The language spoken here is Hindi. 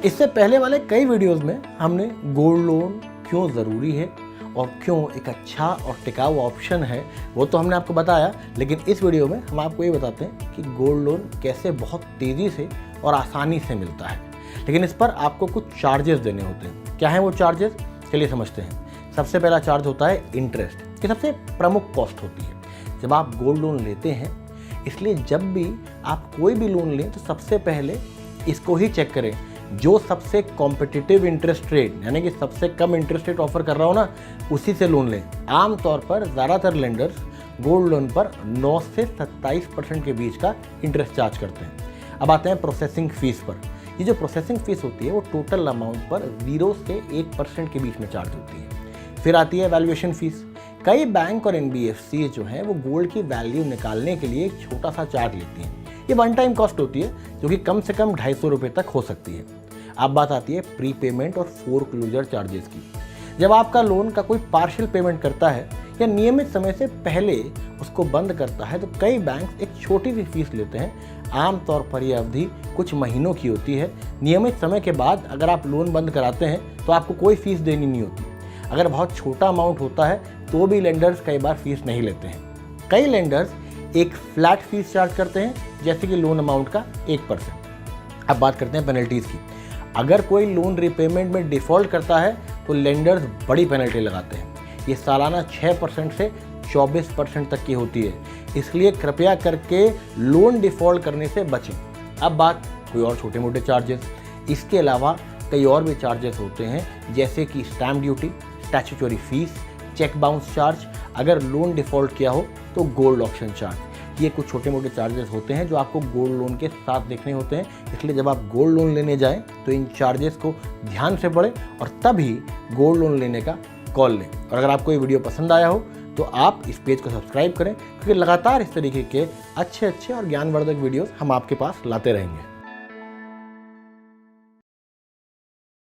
इससे पहले वाले कई वीडियोस में हमने गोल्ड लोन क्यों ज़रूरी है और क्यों एक अच्छा और टिकाऊ ऑप्शन है वो तो हमने आपको बताया, लेकिन इस वीडियो में हम आपको ये बताते हैं कि गोल्ड लोन कैसे बहुत तेज़ी से और आसानी से मिलता है। लेकिन इस पर आपको कुछ चार्जेस देने होते हैं। क्या है वो चार्जेस, चलिए समझते हैं। सबसे पहला चार्ज होता है इंटरेस्ट, ये सबसे प्रमुख कॉस्ट होती है जब आप गोल्ड लोन लेते हैं। इसलिए जब भी आप कोई भी लोन लें तो सबसे पहले इसको ही चेक करें, जो सबसे कॉम्पिटिटिव इंटरेस्ट रेट यानी कि सबसे कम इंटरेस्ट रेट ऑफर कर रहा हो ना, उसी से लोन लें। आमतौर पर ज़्यादातर लेंडर्स गोल्ड लोन पर 9 से 27% के बीच का इंटरेस्ट चार्ज करते हैं। अब आते हैं प्रोसेसिंग फ़ीस पर। ये जो प्रोसेसिंग फ़ीस होती है वो टोटल अमाउंट पर 0 से 1% के बीच में चार्ज होती है। फिर आती है वैल्यूएशन फ़ीस। कई बैंक और NBFC जो हैं वो गोल्ड की वैल्यू निकालने के लिए एक छोटा सा चार्ज लेती हैं। ये वन टाइम कॉस्ट होती है जो कि कम से कम 250 रुपये तक हो सकती है। अब बात आती है प्री पेमेंट और फोरक्लोजर चार्जेस की। जब आपका लोन का कोई पार्शियल पेमेंट करता है या नियमित समय से पहले उसको बंद करता है तो कई बैंक एक छोटी सी फीस लेते हैं। आमतौर पर यह अवधि कुछ महीनों की होती है। नियमित समय के बाद अगर आप लोन बंद कराते हैं तो आपको कोई फीस देनी नहीं होती। अगर बहुत छोटा अमाउंट होता है तो भी लेंडर्स कई बार फीस नहीं लेते हैं। कई लेंडर्स एक फ्लैट फीस चार्ज करते हैं, जैसे कि लोन अमाउंट का 1%। अब बात करते हैं पेनल्टीज़ की। अगर कोई लोन रिपेमेंट में डिफ़ॉल्ट करता है तो लेंडर्स बड़ी पेनल्टी लगाते हैं। ये सालाना 6% से 24% तक की होती है। इसलिए कृपया करके लोन डिफ़ॉल्ट करने से बचें। अब बात कोई और छोटे मोटे चार्जेस। इसके अलावा कई और भी चार्जेस होते हैं, जैसे कि stamp duty, statutory fees, cheque bounce charge, अगर लोन डिफ़ॉल्ट किया हो तो गोल्ड ऑक्शन चार्ज। ये कुछ छोटे मोटे चार्जेस होते हैं जो आपको गोल्ड लोन के साथ देखने होते हैं। इसलिए जब आप गोल्ड लोन लेने जाएं तो इन चार्जेस को ध्यान से पढ़ें और तभी गोल्ड लोन लेने का कॉल लें। और अगर आपको ये वीडियो पसंद आया हो तो आप इस पेज को सब्सक्राइब करें, क्योंकि लगातार इस तरीके के अच्छे और ज्ञानवर्धक वीडियोस हम आपके पास लाते रहेंगे।